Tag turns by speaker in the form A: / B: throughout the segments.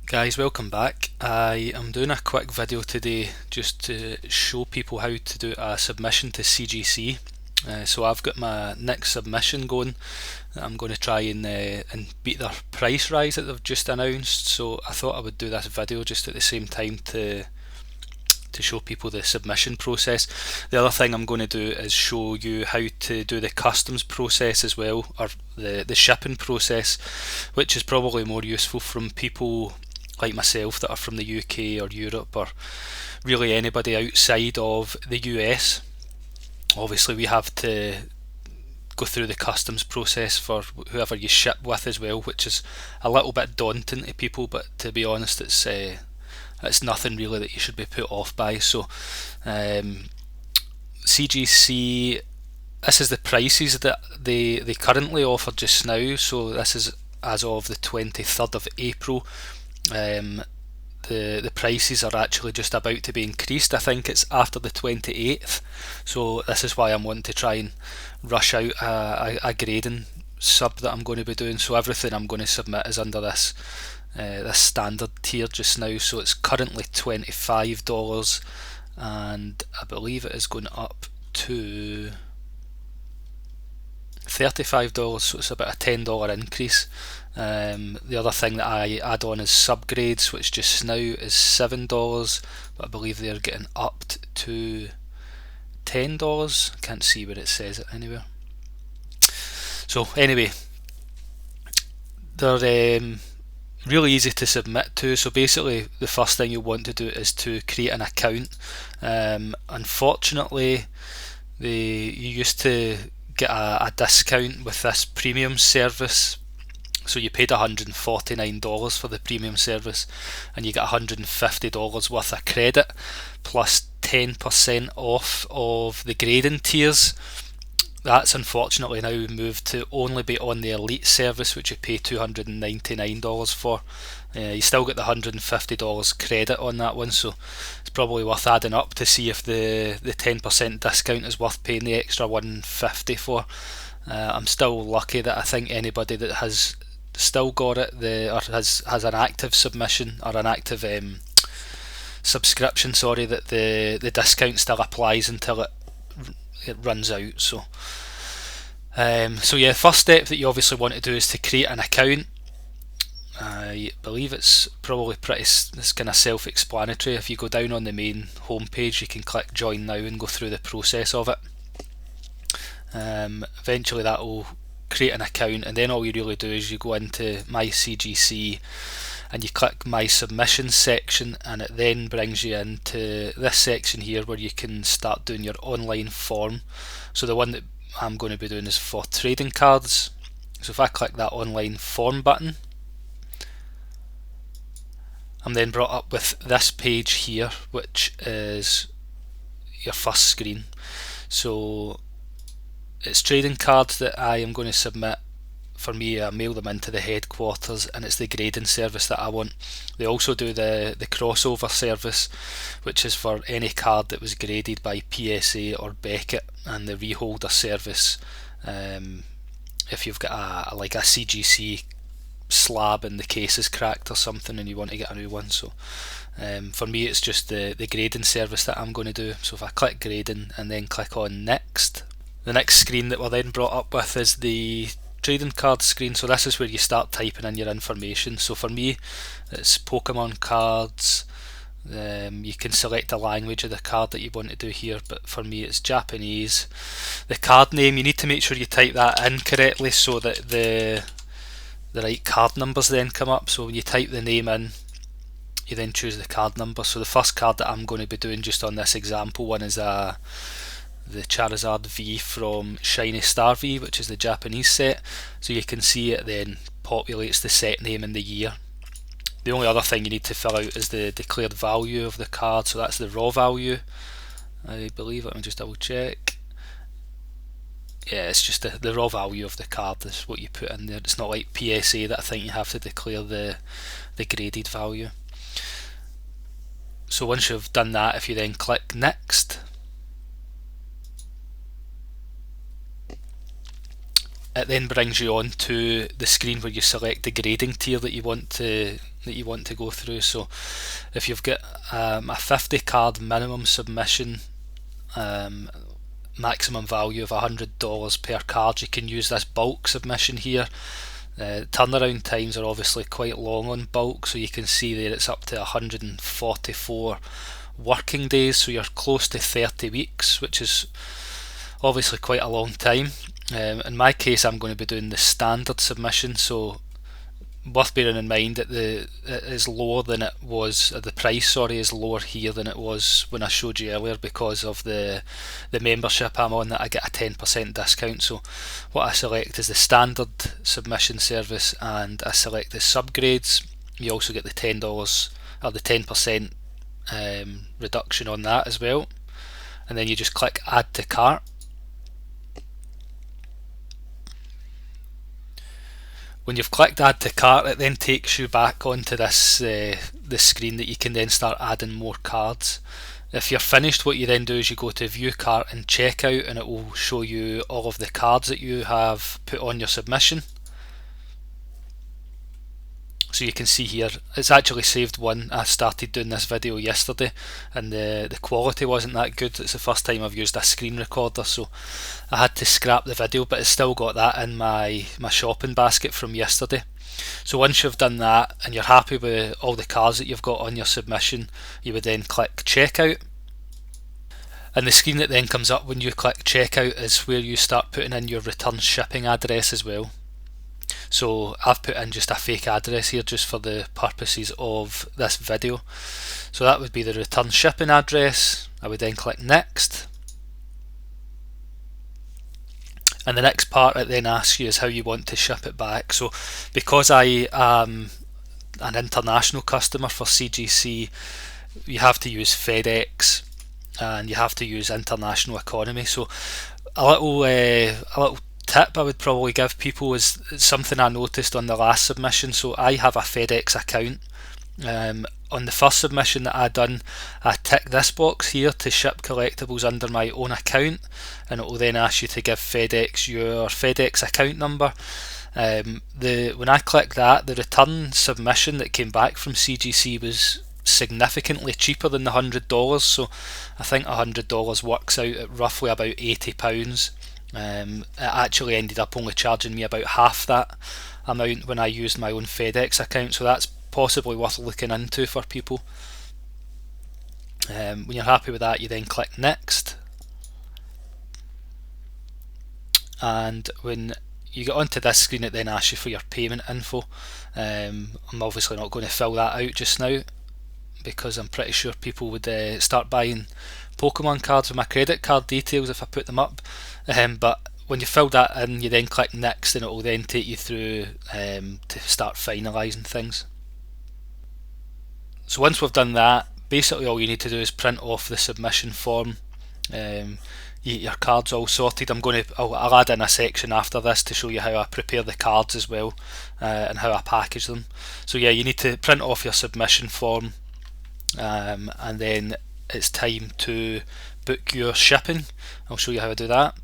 A: Guys, welcome back. I am doing a quick video today just to show people how to do a submission to CGC. So I've got my next submission going. I'm going to try and beat their price rise that they've just announced. So I thought I would do this video just at the same time to show people the submission process. The other thing I'm going to do is show you how to do the customs process as well, or the shipping process, which is probably more useful from people like myself that are from the UK or Europe or really anybody outside of the US. Obviously we have to go through the customs process for whoever you ship with as well, which is a little bit daunting to people, but to be honest it's nothing really that you should be put off by. So CGC, this is the prices that they currently offer just now. So this is as of the 23rd of April. The prices are actually just about to be increased. I think it's after the 28th. So this is why I'm wanting to try and rush out a grading sub that I'm going to be doing. So everything I'm going to submit is under this standard tier just now. So it's currently $25, and I believe it is going up to $35, so it's about a $10 increase. The other thing that I add on is subgrades, which just now is $7, but I believe they're getting upped to $10. I can't see where it says it anywhere. So anyway, they're really easy to submit to. So basically the first thing you want to do is to create an account. Unfortunately, you used to get a discount with this premium service. So you paid $149 for the premium service and you get $150 worth of credit plus 10% off of the grading tiers. That's unfortunately now moved to only be on the elite service, which you pay $299 for. You still get the $150 credit on that one, so it's probably worth adding up to see if the 10% discount is worth paying the extra $150 for. I'm still lucky that I think anybody that has still got it, or has an active submission or an active subscription, that the discount still applies until it runs out. So yeah, first step that you obviously want to do is to create an account. I believe it's probably it's kind of self-explanatory. If you go down on the main homepage, you can click join now and go through the process of it. Eventually that will create an account, and then all you really do is you go into my CGC and you click my submissions section, and it then brings you into this section here where you can start doing your online form. So the one that I'm going to be doing is for trading cards. So if I click that online form button, I'm then brought up with this page here, which is your first screen. So it's trading cards that I am going to submit. For me, I mail them into the headquarters, and it's the grading service that I want. They also do the crossover service, which is for any card that was graded by PSA or Beckett, and the reholder service if you've got a CGC slab and the case is cracked or something and you want to get a new one. So for me it's just the grading service that I'm going to do. So if I click grading and then click on next, the next screen that we're then brought up with is the trading card screen. So this is where you start typing in your information. So for me it's Pokemon cards. You can select the language of the card that you want to do here, but for me it's Japanese. The card name, you need to make sure you type that in correctly so that the right card numbers then come up. So when you type the name in, you then choose the card number. So the first card that I'm going to be doing just on this example one is the Charizard V from Shiny Star V, which is the Japanese set. So you can see it then populates the set name and the year. The only other thing you need to fill out is the declared value of the card, so that's the raw value, I believe. Let me just double check. Yeah, it's just the raw value of the card is what you put in there. It's not like PSA that I think you have to declare the graded value. So once you've done that, if you then click next, it then brings you on to the screen where you select the grading tier that you want to go through. So if you've got a 50 card minimum submission, maximum value of $100 per card, you can use this bulk submission here. Turnaround times are obviously quite long on bulk, so you can see there it's up to 144 working days, so you're close to 30 weeks, which is obviously quite a long time. In my case, I'm going to be doing the standard submission, so worth bearing in mind that it is lower than it was, the price, sorry, is lower here than it was when I showed you earlier because of the membership I'm on, that I get a 10% discount. So what I select is the standard submission service, and I select the subgrades. You also get the $10 or the 10% reduction on that as well, and then you just click add to cart. When you've clicked add to cart, it then takes you back onto this screen that you can then start adding more cards. If you're finished, what you then do is you go to view cart and checkout, and it will show you all of the cards that you have put on your submission. So you can see here, it's actually saved one. I started doing this video yesterday and the quality wasn't that good. It's the first time I've used a screen recorder, so I had to scrap the video, but it's still got that in my shopping basket from yesterday. So once you've done that and you're happy with all the cards that you've got on your submission, you would then click checkout. And the screen that then comes up when you click checkout is where you start putting in your return shipping address as well. So I've put in just a fake address here just for the purposes of this video. So that would be the return shipping address. I would then click next. And the next part it then asks you is how you want to ship it back. So because I am an international customer for CGC, you have to use Fedex and you have to use international economy. So a little tip I would probably give people is something I noticed on the last submission. So I have a Fedex account. On the first submission that I done, I tick this box here to ship collectibles under my own account, and it will then ask you to give Fedex your Fedex account number. When I click that, the return submission that came back from CGC was significantly cheaper than the $100. So I think $100 works out at roughly about £80. It actually ended up only charging me about half that amount when I used my own Fedex account, so that's possibly worth looking into for people. When you're happy with that, you then click next, and when you get onto this screen it then asks you for your payment info. I'm obviously not going to fill that out just now because I'm pretty sure people would start buying Pokemon cards with my credit card details if I put them up. But when you fill that in, you then click next, and it will then take you through to start finalising things. So once we've done that, basically all you need to do is print off the submission form. Your card's all sorted. I'll add in a section after this to show you how I prepare the cards as well, and how I package them. So yeah, you need to print off your submission form, and then it's time to book your shipping. I'll show you how I do that.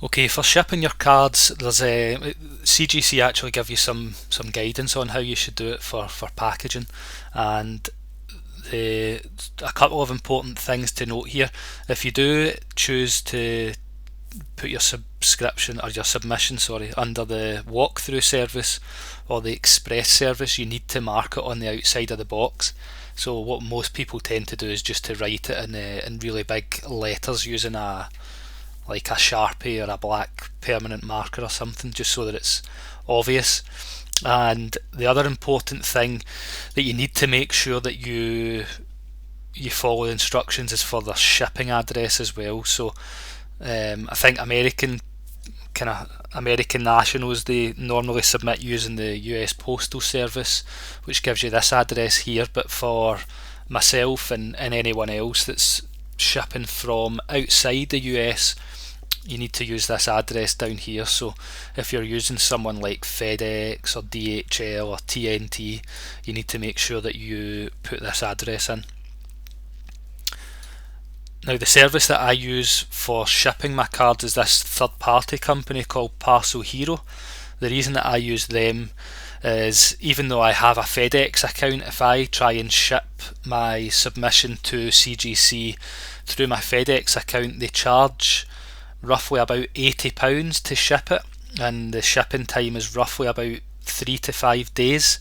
A: Okay, for shipping your cards, there's CGC actually give you some guidance on how you should do it for packaging, and a couple of important things to note here. If you do choose to put your submission under the walkthrough service or the express service, you need to mark it on the outside of the box. So what most people tend to do is just to write it in really big letters using like a Sharpie or a black permanent marker or something, just so that it's obvious. And the other important thing that you need to make sure that you follow the instructions is for the shipping address as well. So I think American nationals, they normally submit using the US Postal Service, which gives you this address here, but for myself and anyone else that's shipping from outside the US, you need to use this address down here. So if you're using someone like FedEx or DHL or TNT, you need to make sure that you put this address in. Now, the service that I use for shipping my cards is this third party company called Parcel Hero. The reason that I use them is, even though I have a Fedex account, if I try and ship my submission to CGC through my Fedex account, they charge roughly about £80 to ship it, and the shipping time is roughly about 3 to 5 days.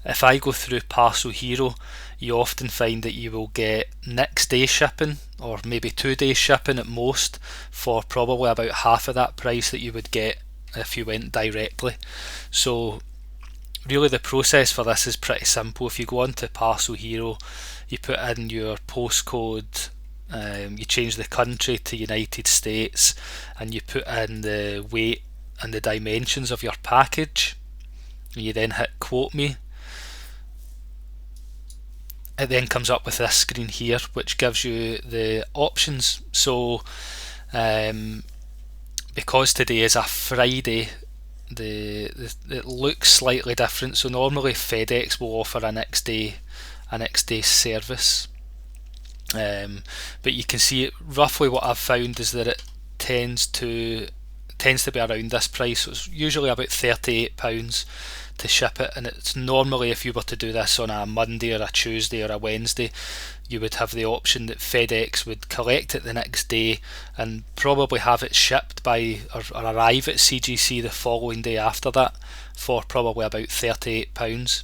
A: If I go through Parcel Hero, you often find that you will get next day shipping, or maybe 2 day shipping at most, for probably about half of that price that you would get if you went directly. So really the process for this is pretty simple. If you go onto Parcel Hero, you put in your postcode, you change the country to United States, and you put in the weight and the dimensions of your package. You then hit quote me. It then comes up with this screen here, which gives you the options. So because today is a Friday, it looks slightly different. So normally FedEx will offer a next day service, but you can see roughly what I've found is that it tends to be around this price. So it's usually about £38 to ship it, and it's normally, if you were to do this on a Monday or a Tuesday or a Wednesday, you would have the option that FedEx would collect it the next day and probably have it shipped by or arrive at CGC the following day after that for probably about £38.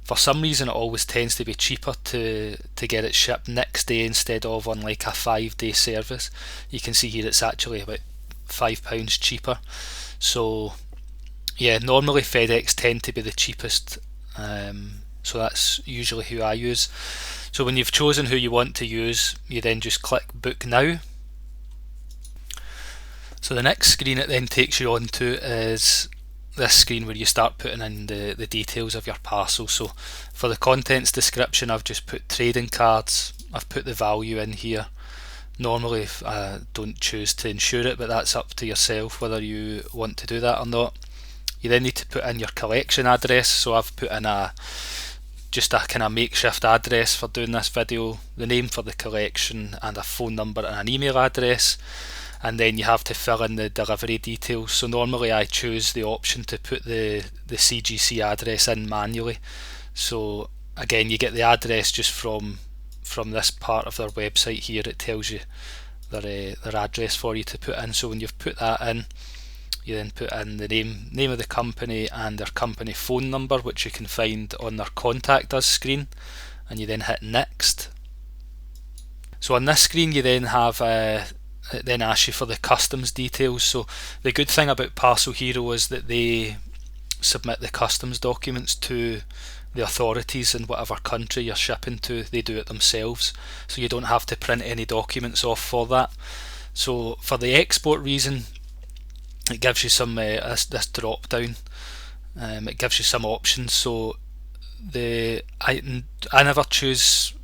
A: For some reason, it always tends to be cheaper to get it shipped next day instead of on like a 5-day service. You can see here it's actually about £5 cheaper. So yeah, normally FedEx tend to be the cheapest, so that's usually who I use. So when you've chosen who you want to use, you then just click book now. So the next screen it then takes you on to is this screen where you start putting in the details of your parcel. So for the contents description, I've just put trading cards, I've put the value in here. Normally if I don't choose to insure it, but that's up to yourself whether you want to do that or not. You then need to put in your collection address, so I've put in just a kind of makeshift address for doing this video, the name for the collection and a phone number and an email address, and then you have to fill in the delivery details. So normally I choose the option to put the CGC address in manually. So again, you get the address just from this part of their website here. It tells you their address for you to put in. So when you've put that in, you then put in the name of the company and their company phone number, which you can find on their contact us screen, and you then hit next. So on this screen you then have it then asks you for the customs details. So the good thing about Parcel Hero is that they submit the customs documents to the authorities in whatever country you're shipping to. They do it themselves, so you don't have to print any documents off for that. So for the export reason, it gives you some this drop down. It gives you some options. So I never choose.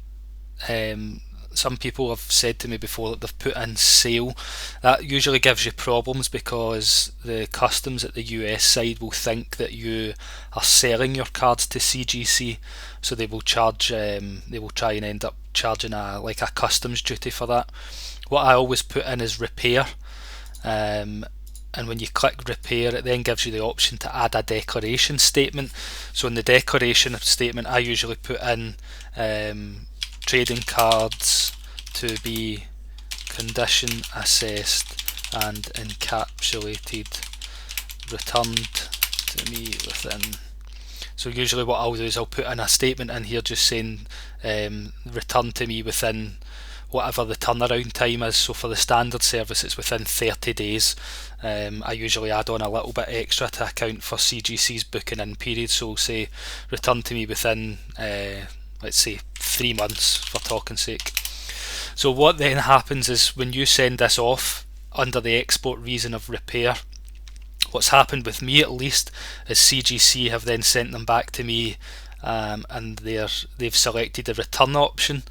A: Some people have said to me before that they've put in sale. That usually gives you problems because the customs at the US side will think that you are selling your cards to CGC, so they will charge. They will try and end up charging a customs duty for that. What I always put in is repair. And when you click repair, it then gives you the option to add a declaration statement. So in the declaration statement, I usually put in trading cards to be condition assessed and encapsulated, returned to me within. So usually what I'll do is I'll put in a statement in here just saying return to me within whatever the turnaround time is. So for the standard service it's within 30 days. I usually add on a little bit extra to account for CGC's booking in period, so say return to me within let's say 3 months for talking sake. So what then happens is when you send this off under the export reason of repair, what's happened with me at least is CGC have then sent them back to me, and they've selected the return option.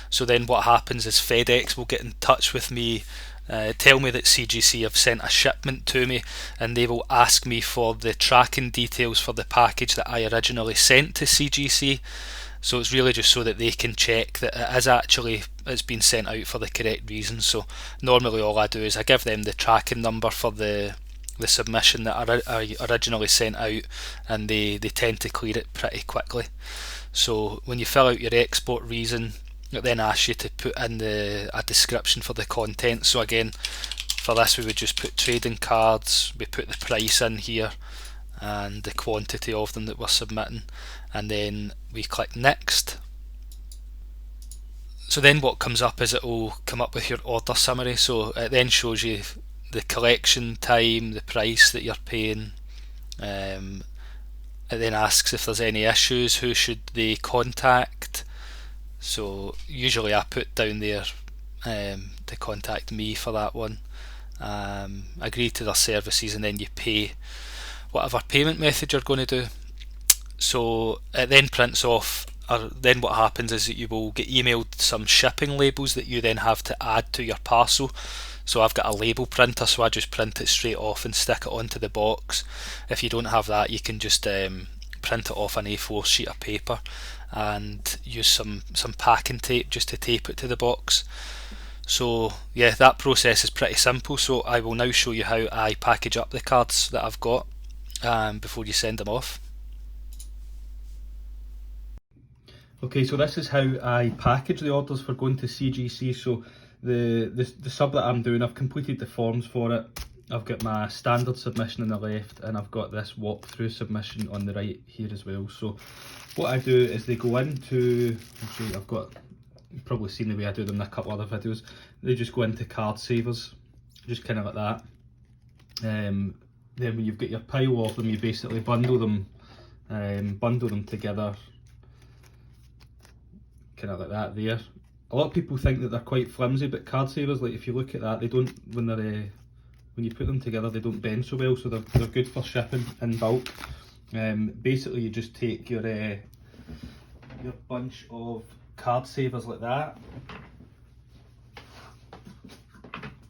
A: So then what happens is FedEx will get in touch with me, tell me that CGC have sent a shipment to me, and they will ask me for the tracking details for the package that I originally sent to CGC. So it's really just so that they can check that it is actually, it's been sent out for the correct reasons. So normally all I do is I give them the tracking number for the submission that I originally sent out, and they tend to clear it pretty quickly. So when you fill out your export reason, it then asks you to put in a description for the content. So again, for this we would just put trading cards, we put the price in here and the quantity of them that we're submitting, and then we click next. So then what comes up is it will come up with your order summary. So it then shows you the collection time, the price that you're paying. It then asks if there's any issues, who should they contact. So usually I put down there to contact me for that one. Agree to their services, and then you pay whatever payment method you're going to do. So it then prints off, or then what happens is that you will get emailed some shipping labels that you then have to add to your parcel. So I've got a label printer, so I just print it straight off and stick it onto the box. If you don't have that, you can just print it off an A4 sheet of paper and use some packing tape just to tape it to the box. So yeah, that process is pretty simple. So I will now show you how I package up the cards that I've got before you send them off. Okay, so this is how I package the orders for going to CGC. So the sub that I'm doing, I've completed the forms for it. I've got my standard submission on the left, and I've got this walkthrough submission on the right here as well. So what I do is they go into, actually you've probably seen the way I do them in a couple other videos. They just go into card savers, just kind of like that. Then when you've got your pile of them, you basically bundle them together, kind of like that there. A lot of people think that they're quite flimsy, but card savers, like if you look at that, they don't, when you put them together, they don't bend so well, so they're good for shipping in bulk. Basically you just take your bunch of card savers like that,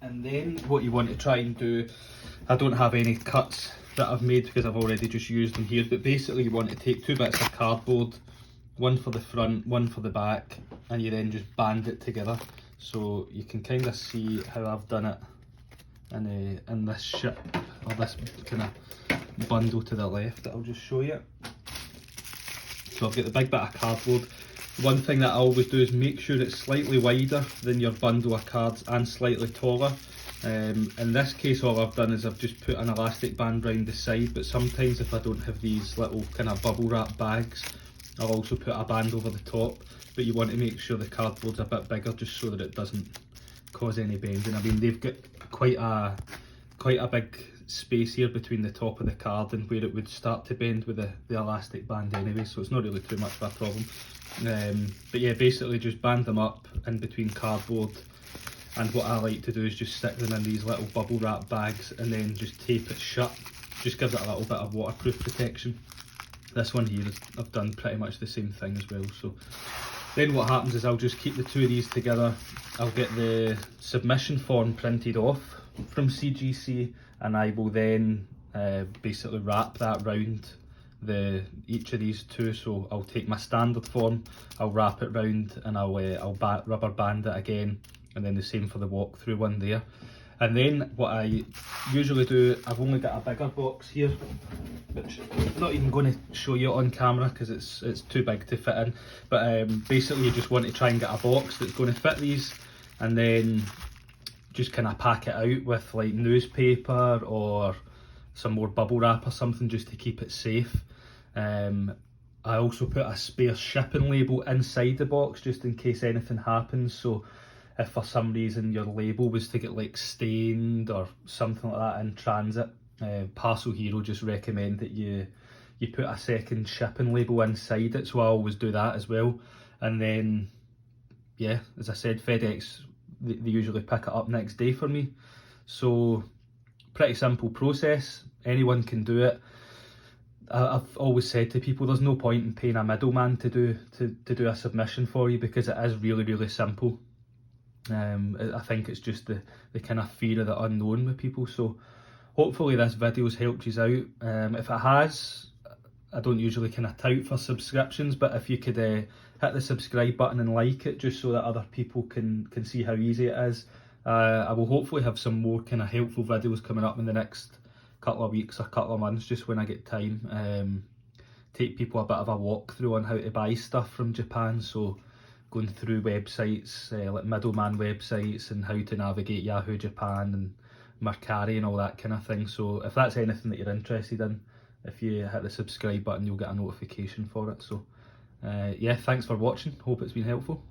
A: and then what you want to try and do, I don't have any cuts that I've made because I've already just used them here, but basically you want to take 2 bits of cardboard, one for the front, one for the back, and you then just band it together. So you can kind of see how I've done it in this ship, or this kind of bundle to the left that I'll just show you. So I've got the big bit of cardboard. One thing that I always do is make sure it's slightly wider than your bundle of cards and slightly taller. In this case all I've done is I've just put an elastic band round the side, but sometimes if I don't have these little kind of bubble wrap bags, I'll also put a band over the top, but you want to make sure the cardboard's a bit bigger just so that it doesn't cause any bending. I mean, they've got quite a big space here between the top of the card and where it would start to bend with the elastic band anyway, so it's not really too much of a problem. But yeah, basically just band them up in between cardboard, and what I like to do is just stick them in these little bubble wrap bags and then just tape it shut. Just gives it a little bit of waterproof protection. This one here, I've done pretty much the same thing as well. So then what happens is I'll just keep the 2 of these together. I'll get the submission form printed off from CGC, and I will then basically wrap that round each of these 2. So I'll take my standard form, I'll wrap it round, and I'll rubber band it again, and then the same for the walkthrough one there. And then what I usually do, I've only got a bigger box here, which I'm not even going to show you on camera because it's too big to fit in. But basically you just want to try and get a box that's going to fit these, and then just kind of pack it out with like newspaper or some more bubble wrap or something just to keep it safe. I also put a spare shipping label inside the box just in case anything happens. So if for some reason your label was to get like stained or something like that in transit, Parcel Hero just recommend that you put a second shipping label inside it, so I always do that as well. And then yeah, as I said, Fedex, they usually pick it up next day for me. So pretty simple process, anyone can do it. I've always said to people, there's no point in paying a middleman to do a submission for you, because it is really simple. I think it's just the kind of fear of the unknown with people. So hopefully this video's helped you out. If it has,
B: I don't usually kind of tout for subscriptions, but if you could hit the subscribe button and like it, just so that other people can see how easy it is. I will hopefully have some more kind of helpful videos coming up in the next couple of weeks or couple of months, just when I get time. Take people a bit of a walkthrough on how to buy stuff from Japan, so going through websites, like middleman websites, and how to navigate Yahoo Japan and Mercari and all that kind of thing. So if that's anything that you're interested in, if you hit the subscribe button, you'll get a notification for it. So yeah, thanks for watching, hope it's been helpful.